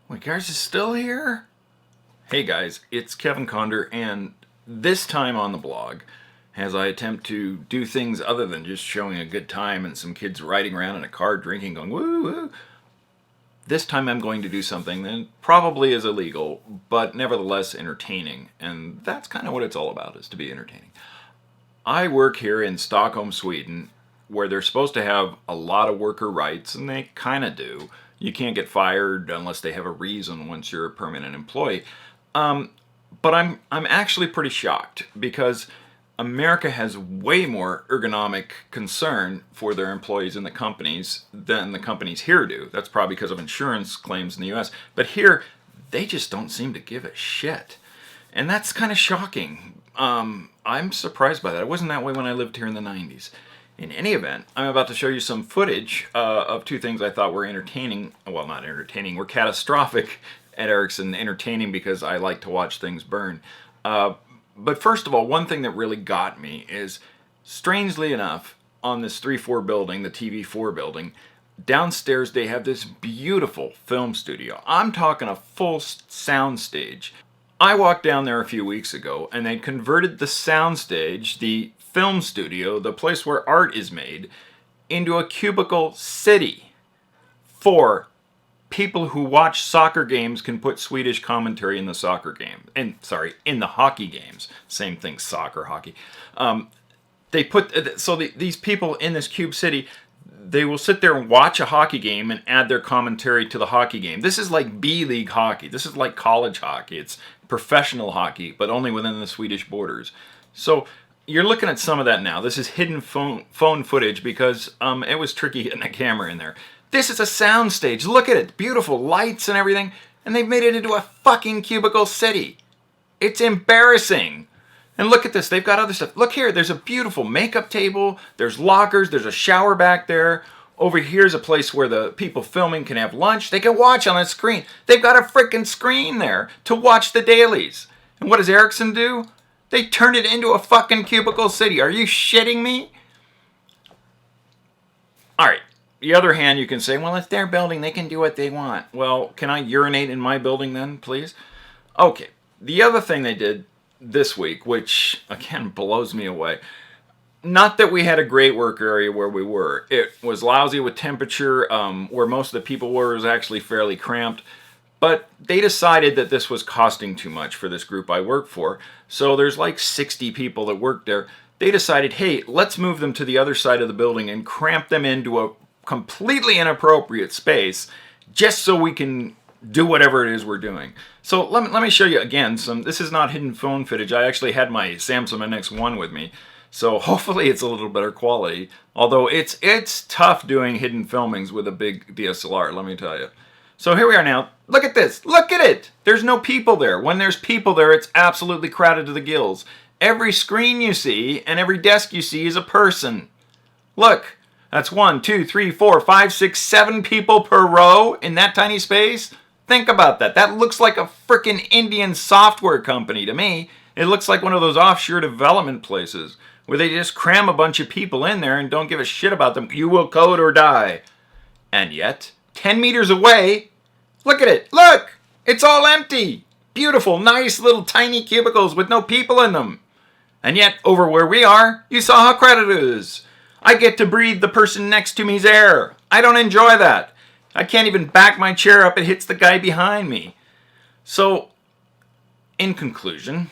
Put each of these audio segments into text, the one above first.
My guys is still here? Hey guys, it's Kevin Conder, and this time on the blog, as I attempt to do things other than just showing a good time and some kids riding around in a car drinking, going woo woo, this time I'm going to do something that probably is illegal, but nevertheless entertaining, and that's kind of what it's all about, is to be entertaining. I work here in Stockholm, Sweden, where they're supposed to have a lot of worker rights, and they kind of do. You can't get fired unless they have a reason once you're a permanent employee. But I'm actually pretty shocked because America has way more ergonomic concern for their employees in the companies than the companies here do. That's probably because of insurance claims in the US. But here, they just don't seem to give a shit. And that's kind of shocking. I'm surprised by that. It wasn't that way when I lived here in the 90s. In any event, I'm about to show you some footage of two things I thought were entertaining. Well, not entertaining, were catastrophic at Ericsson. Entertaining because I like to watch things burn. But first of all, one thing that really got me is, strangely enough, on this 3-4 building, the TV4 building, downstairs they have this beautiful film studio. I'm talking a full sound stage. I walked down there a few weeks ago, and they converted the sound stage, the film studio, the place where art is made, into a cubicle city for people who watch soccer games can put Swedish commentary in the soccer game. And sorry, in the hockey games. Same thing, soccer, hockey. These people in this cube city, they will sit there and watch a hockey game and add their commentary to the hockey game. This is like B-League hockey. This is like college hockey. It's professional hockey, but only within the Swedish borders. So you're looking at some of that now. This is hidden phone footage because it was tricky getting a camera in there. This is a sound stage. Look at it. Beautiful lights and everything. And they've made it into a fucking cubicle city. It's embarrassing. And look at this. They've got other stuff. Look here. There's a beautiful makeup table. There's lockers. There's a shower back there. Over here's a place where the people filming can have lunch. They can watch on a screen. They've got a freaking screen there to watch the dailies. And what does Ericsson do? They turned it into a fucking cubicle city. Are you shitting me? All right. The other hand, you can say, well, it's their building. They can do what they want. Well, can I urinate in my building then, please? Okay. The other thing they did this week, which, again, blows me away. Not that we had a great work area where we were. It was lousy with temperature. Where most of the people were was actually fairly cramped. But they decided that this was costing too much for this group I work for. So there's like 60 people that work there. They decided, hey, let's move them to the other side of the building and cramp them into a completely inappropriate space just so we can do whatever it is we're doing. So let me show you again some. This is not hidden phone footage. I actually had my Samsung NX1 with me. So hopefully it's a little better quality. Although it's tough doing hidden filmings with a big DSLR, let me tell you. So here we are now. Look at this. Look at it. There's no people there. When there's people there, it's absolutely crowded to the gills. Every screen you see and every desk you see is a person. Look, that's 1, 2, 3, 4, 5, 6, 7 people per row in that tiny space. Think about that. That looks like a frickin' Indian software company to me. It looks like one of those offshore development places where they just cram a bunch of people in there and don't give a shit about them. You will code or die. And yet, 10 meters away, look at it. Look! It's all empty. Beautiful, nice little tiny cubicles with no people in them. And yet, over where we are, you saw how crowded it is. I get to breathe the person next to me's air. I don't enjoy that. I can't even back my chair up. It hits the guy behind me. So, in conclusion,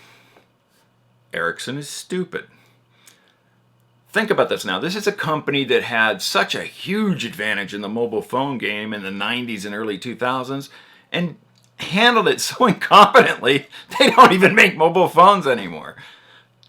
Ericsson is stupid. Think about this now. This is a company that had such a huge advantage in the mobile phone game in the 90s and early 2000s and handled it so incompetently, they don't even make mobile phones anymore.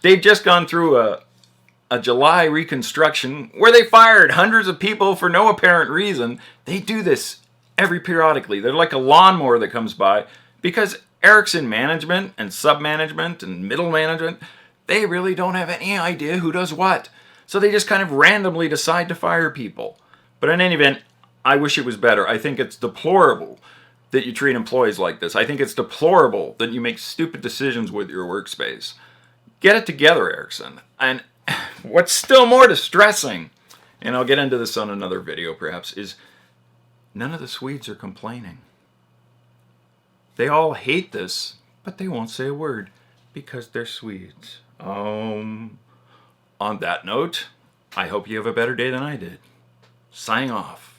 They've just gone through a July reconstruction where they fired hundreds of people for no apparent reason. They do this every periodically. They're like a lawnmower that comes by because Ericsson management and sub-management and middle management, they really don't have any idea who does what. So they just kind of randomly decide to fire people. But in any event, I wish it was better. I think it's deplorable that you treat employees like this. I think it's deplorable that you make stupid decisions with your workspace. Get it together, Ericsson. And what's still more distressing, and I'll get into this on another video perhaps, is none of the Swedes are complaining. They all hate this, but they won't say a word because they're Swedes. On that note, I hope you have a better day than I did. Signing off.